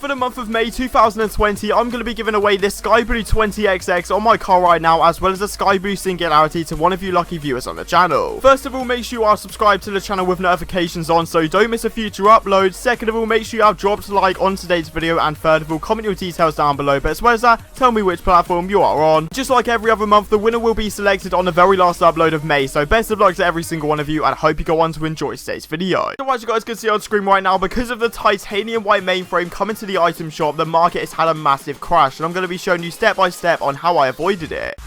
For the month of May 2020, I'm going to be giving away this Sky Blue 20XX on my car right now, as well as a Sky Blue Singularity to one of you lucky viewers on the channel. First of all, make sure you are subscribed to the channel with notifications on so you don't miss a future upload. Second of all, make sure you have dropped a like on today's video, and third of all, comment your details down below. But as well as that, tell me which platform you are on. Just like every other month, the winner will be selected on the very last upload of May, so best of luck to every single one of you, and I hope you go on to enjoy today's video. So as you guys can see on screen right now, because of the titanium white mainframe coming to the item shop, the market has had a massive crash, and I'm going to be showing you step by step on how I avoided it.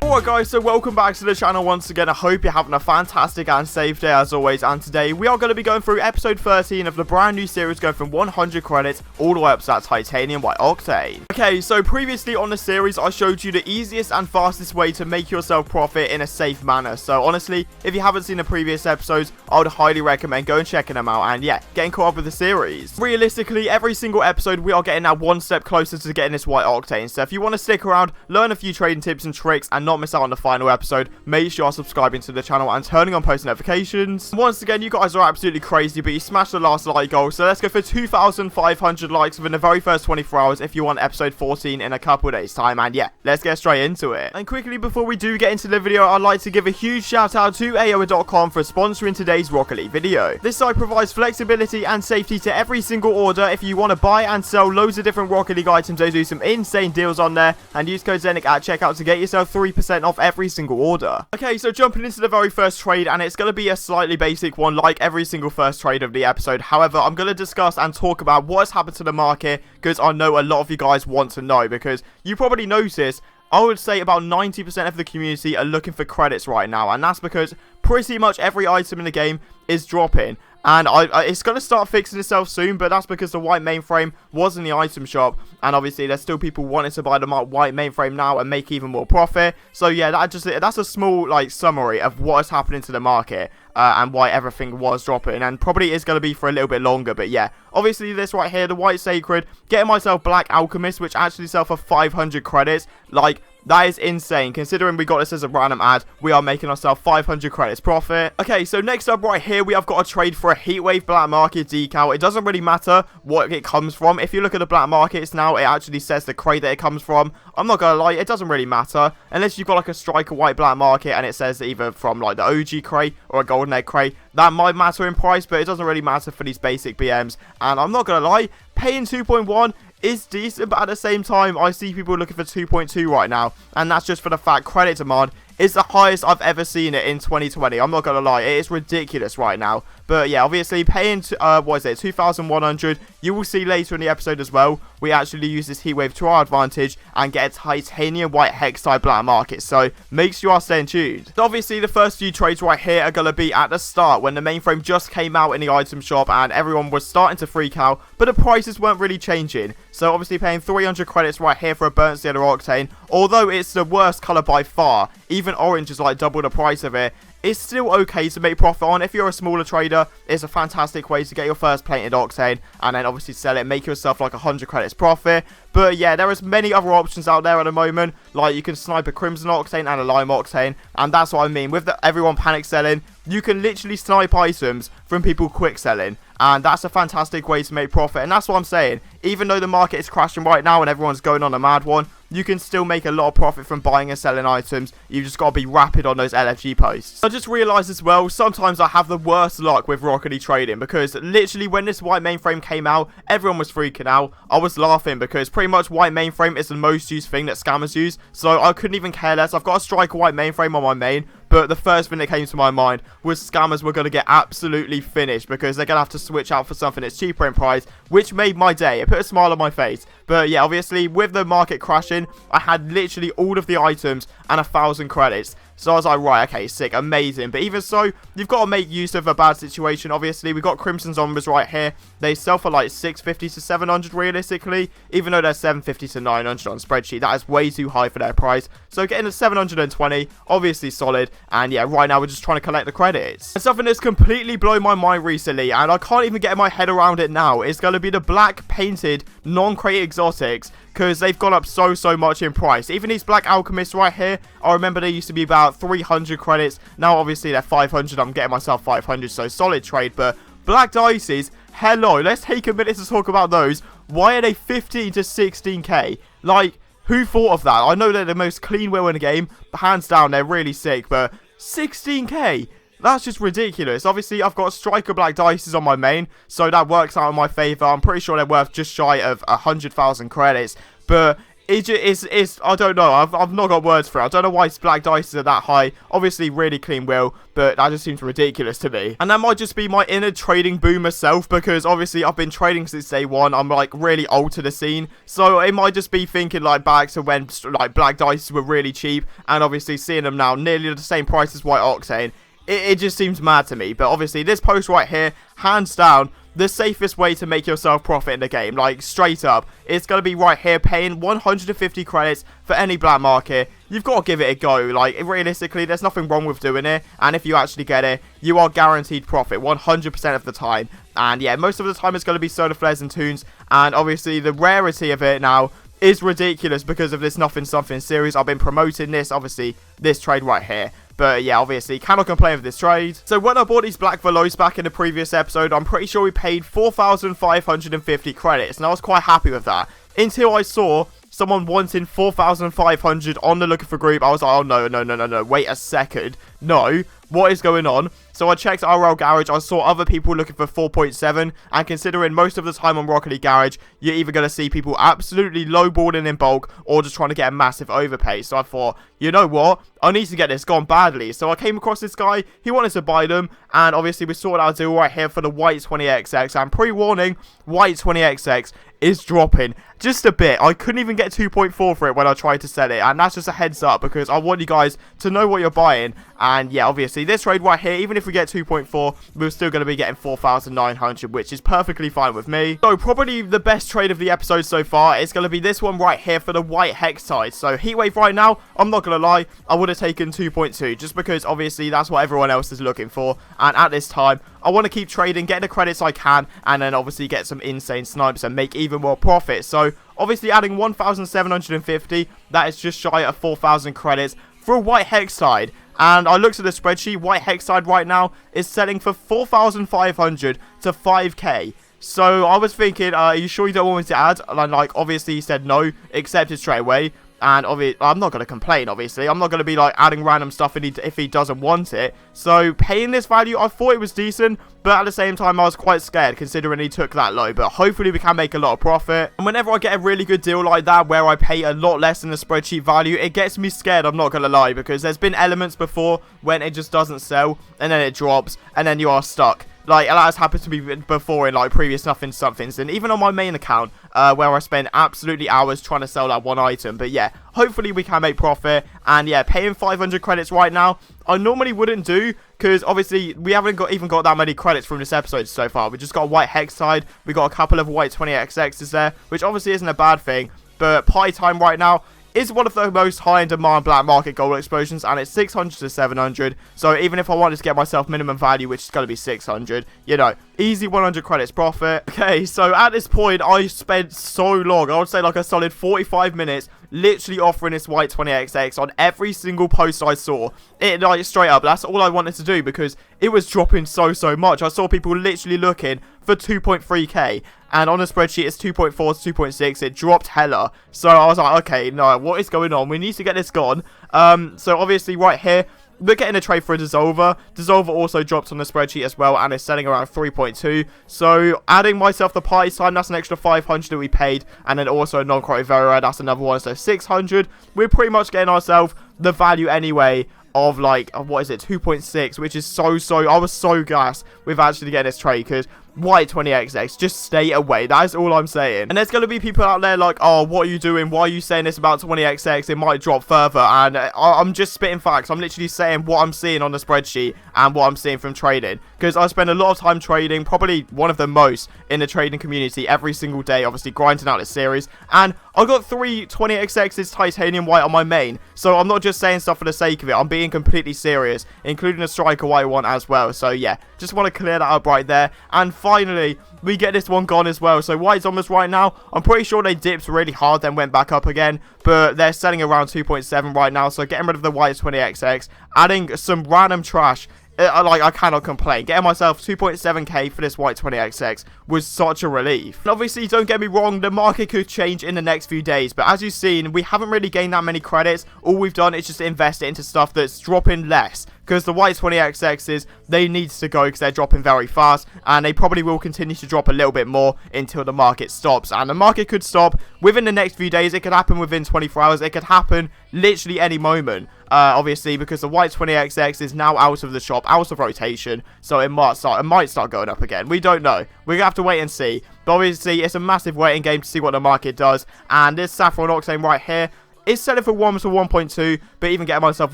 Alright guys, so welcome back to the channel once again. I hope you're having a fantastic and safe day as always, and today we are going to be going through episode 13 of the brand new series, going from 100 credits all the way up to that titanium white Octane. Okay, so previously on the series I showed you the easiest and fastest way to make yourself profit in a safe manner, so honestly if you haven't seen the previous episodes, I would highly recommend going and checking them out and yeah, getting caught up with the series. Realistically, every single episode we are getting now one step closer to getting this white Octane, so if you want to stick around, learn a few trading tips and tricks and not miss out on the final episode, make sure you're subscribing to the channel and turning on post notifications. Once again, you guys are absolutely crazy, but you smashed the last like goal, so let's go for 2,500 likes within the very first 24 hours if you want episode 14 in a couple of days time, and yeah, let's get straight into it. And quickly before we do get into the video, I'd like to give a huge shout out to AOA.com for sponsoring today's Rocket League video. This site provides flexibility and safety to every single order. If you want to buy and sell loads of different Rocket League items, they do some insane deals on there, and use code ZENIC at checkout to get yourself 3% off every single order. Okay, so jumping into the very first trade, and it's going to be a slightly basic one like every single first trade of the episode. However, I'm going to discuss and talk about what has happened to the market, because I know a lot of you guys want to know, because you probably noticed I would say about 90% of the community are looking for credits right now, and that's because pretty much every item in the game is dropping. And it's going to start fixing itself soon, but that's because the white mainframe was in the item shop, and obviously there's still people wanting to buy the white mainframe now and make even more profit. So yeah, that's a small like summary of what is happening to the market and why everything was dropping, and probably is going to be for a little bit longer. But yeah, obviously this right here, the white sacred, getting myself black alchemist, which actually sell for 500 credits. Like, that is insane. Considering we got this as a random ad, we are making ourselves 500 credits profit. Okay, so next up right here, we have got a trade for a Heatwave black market decal. It doesn't really matter what it comes from. If you look at the black markets now, it actually says the crate that it comes from. I'm not gonna lie, it doesn't really matter unless you've got like a striker white black market and it says either from like the OG crate or a golden egg crate. That might matter in price, but it doesn't really matter for these basic BMs. And I'm not gonna lie, paying 2.1 is decent, but at the same time I see people looking for 2.2 right now, and that's just for the fact credit demand is the highest I've ever seen it in 2020. I'm not gonna lie, it is ridiculous right now. But yeah, obviously paying 2,100, you will see later in the episode as well, we actually use this Heatwave to our advantage and get a titanium white hex type black market, so make sure you are staying tuned. So obviously the first few trades right here are gonna be at the start when the mainframe just came out in the item shop and everyone was starting to freak out, but the prices weren't really changing. So obviously paying 300 credits right here for a burnt steel or Octane, although it's the worst color by far, even orange is like double the price of it, it's still okay to make profit on. If you're a smaller trader, it's a fantastic way to get your first painted Octane and then obviously sell it, make yourself like 100 credits profit. But yeah, there is many other options out there at the moment, like you can snipe a Crimson Octane and a Lime Octane, and that's what I mean. With everyone panic selling, you can literally snipe items from people quick selling, and that's a fantastic way to make profit. And that's what I'm saying, even though the market is crashing right now and everyone's going on a mad one, you can still make a lot of profit from buying and selling items. You've just got to be rapid on those LFG posts. I just realised as well, sometimes I have the worst luck with Rocket League trading, because literally when this white mainframe came out, everyone was freaking out. I was laughing because pretty much white mainframe is the most used thing that scammers use, so I couldn't even care less. I've got a striker white mainframe on my main, but the first thing that came to my mind was scammers were going to get absolutely finished because they're going to have to switch out for something that's cheaper in price, which made my day. It put a smile on my face. But yeah, obviously with the market crashing, I had literally all of the items and 1,000 credits. So I was like, right, okay, sick, amazing. But even so, you've got to make use of a bad situation. Obviously, we've got Crimson Zombies right here. They sell for like 650 to 700 realistically, even though they're 750 to 900 on spreadsheet. That is way too high for their price. So getting a 720, obviously solid. And yeah, right now we're just trying to collect the credits. And something that's completely blown my mind recently, and I can't even get my head around it now, is going to be the black painted non-crate exotics, because they've gone up so much in price. Even these black alchemists right here, I remember they used to be about about 300 credits. Now, obviously, they're 500. I'm getting myself 500, so solid trade. But black dices, hello. Let's take a minute to talk about those. Why are they 15 to 16k? Like, who thought of that? I know they're the most clean wheel in the game, but hands down, they're really sick. But 16k? That's just ridiculous. Obviously, I've got striker black dices on my main, so that works out in my favor. I'm pretty sure they're worth just shy of 100,000 credits. But it's I don't know. I've not got words for it. I don't know why black dices are that high. Obviously, really clean wheel, but that just seems ridiculous to me. And that might just be my inner trading boomer self, because obviously I've been trading since day one. I'm like really old to the scene, so it might just be thinking like back to when like black dices were really cheap, and obviously seeing them now nearly the same price as white Octane. It just seems mad to me. But obviously this post right here, hands down, the safest way to make yourself profit in the game. Like, straight up, it's going to be right here, paying 150 credits for any black market. You've got to give it a go. Like, realistically, there's nothing wrong with doing it. And if you actually get it, you are guaranteed profit 100% of the time. And yeah, most of the time it's going to be soda flares and tunes. And obviously the rarity of it now is ridiculous because of this nothing something series. I've been promoting this, obviously, this trade right here. But yeah, obviously, cannot complain with this trade. So when I bought these black velours back in the previous episode, I'm pretty sure we paid 4,550 credits. And I was quite happy with that. Until I saw someone wanting 4,500 on the looking for group. I was like, oh no, wait a second. No, what is going on? So I checked RL Garage, I saw other people looking for 4.7, and considering most of the time on Rocket League Garage, you're either going to see people absolutely lowballing in bulk, or just trying to get a massive overpay. So I thought, you know what, I need to get this gone badly. So I came across this guy, he wanted to buy them, and obviously we sorted out a deal right here for the white 20XX, and pre-warning, white 20XX is dropping just a bit. I couldn't even get 2.4 for it when I tried to sell it, and that's just a heads up because I want you guys to know what you're buying. And yeah, obviously this trade right here, even if we get 2.4, we're still going to be getting 4,900, which is perfectly fine with me. So probably the best trade of the episode so far is going to be this one right here for the white Hextide. So Heatwave right now, I'm not going to lie, I would have taken 2.2 just because obviously that's what everyone else is looking for, and at this time I want to keep trading, get the credits I can, and then obviously get some insane snipes and make even more profit. So obviously adding 1,750, that is just shy of 4,000 credits for a white Hextide. And I looked at the spreadsheet, white Hextide right now is selling for 4,500 to 5k. So I was thinking, are you sure you don't want me to add? And like, obviously he said no, accepted straight away. And I'm not going to complain, obviously. I'm not going to be, like, adding random stuff if he doesn't want it. So, paying this value, I thought it was decent. But at the same time, I was quite scared, considering he took that low. But hopefully, we can make a lot of profit. And whenever I get a really good deal like that, where I pay a lot less than the spreadsheet value, it gets me scared, I'm not going to lie. Because there's been elements before when it just doesn't sell, and then it drops, and then you are stuck. Like, that has happened to me before in, like, previous nothing somethings. And even on my main account, where I spent absolutely hours trying to sell that one item. But, yeah, hopefully we can make profit. And, yeah, paying 500 credits right now, I normally wouldn't do. Because, obviously, we haven't even got that many credits from this episode so far. We just got a white Hextide. We got a couple of white 20XXs there. Which, obviously, isn't a bad thing. But, party time right now is one of the most high in demand black market gold explosions, and it's 600 to 700. So even if I wanted to get myself minimum value, which is going to be 600, you know, easy 100 credits profit. Okay, so at this point I spent so long, I would say like a solid 45 minutes literally offering this white 20XX on every single post I saw. It, like, straight up, that's all I wanted to do because it was dropping so much. I saw people literally looking for 2.3k, and on the spreadsheet it's 2.4 to 2.6. It dropped hella, so I was like, okay, no, what is going on? We need to get this gone. So obviously right here we're getting a trade for a Dissolver. Dissolver also dropped on the spreadsheet as well, and it's selling around 3.2. So adding myself the party time, that's an extra 500 that we paid, and then also a non-quality very rare, that's another one, so 600. We're pretty much getting ourselves the value anyway of, like, what is it, 2.6, which is so I was so gassed with actually getting this trade, because white 20XX, just stay away. That is all I'm saying. And there's going to be people out there like, oh, what are you doing? Why are you saying this about 20XX? It might drop further. And I'm just spitting facts. I'm literally saying what I'm seeing on the spreadsheet and what I'm seeing from trading. Because I spend a lot of time trading, probably one of the most in the trading community every single day, obviously grinding out this series. And I got 3 20XXs titanium white on my main. So I'm not just saying stuff for the sake of it. I'm being completely serious, including a striker white one as well. So yeah, just want to clear that up right there. And finally, we get this one gone as well. So white Zombers right now, I'm pretty sure they dipped really hard, then went back up again. But they're selling around 2.7 right now. So getting rid of the white 20XX, adding some random trash. I cannot complain. Getting myself 2.7k for this white 20XX was such a relief. And obviously, don't get me wrong, the market could change in the next few days. But as you've seen, we haven't really gained that many credits. All we've done is just invest it into stuff that's dropping less. Because the white 20XXs, they need to go because they're dropping very fast. And they probably will continue to drop a little bit more until the market stops. And the market could stop within the next few days. It could happen within 24 hours. It could happen literally any moment. Obviously, because the white 20XX is now out of the shop, out of rotation. So it might start going up again. We don't know. We're going to have to wait and see. But obviously, it's a massive waiting game to see what the market does. And this Saffron Octane right here is selling for 1 to 1.2, but even getting myself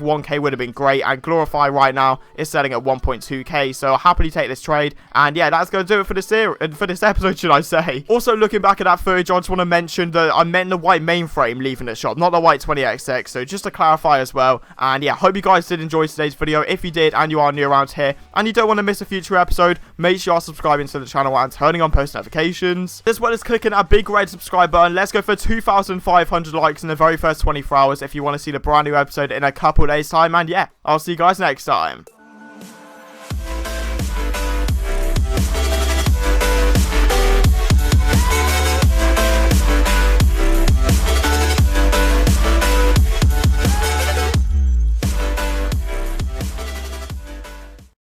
1k would have been great. And Glorify right now is selling at 1.2k, so I'll happily take this trade. And yeah, that's going to do it for this episode, should I say. Also, looking back at that footage, I just want to mention that I meant the white mainframe leaving the shop, not the white 20XX, so just to clarify as well. And yeah, hope you guys did enjoy today's video. If you did, and you are new around here, and you don't want to miss a future episode, make sure you are subscribing to the channel and turning on post notifications, as well as clicking that big red subscribe button. Let's go for 2,500 likes in the very first 24 hours if you want to see the brand new episode in a couple days time. And yeah, I'll see you guys next time.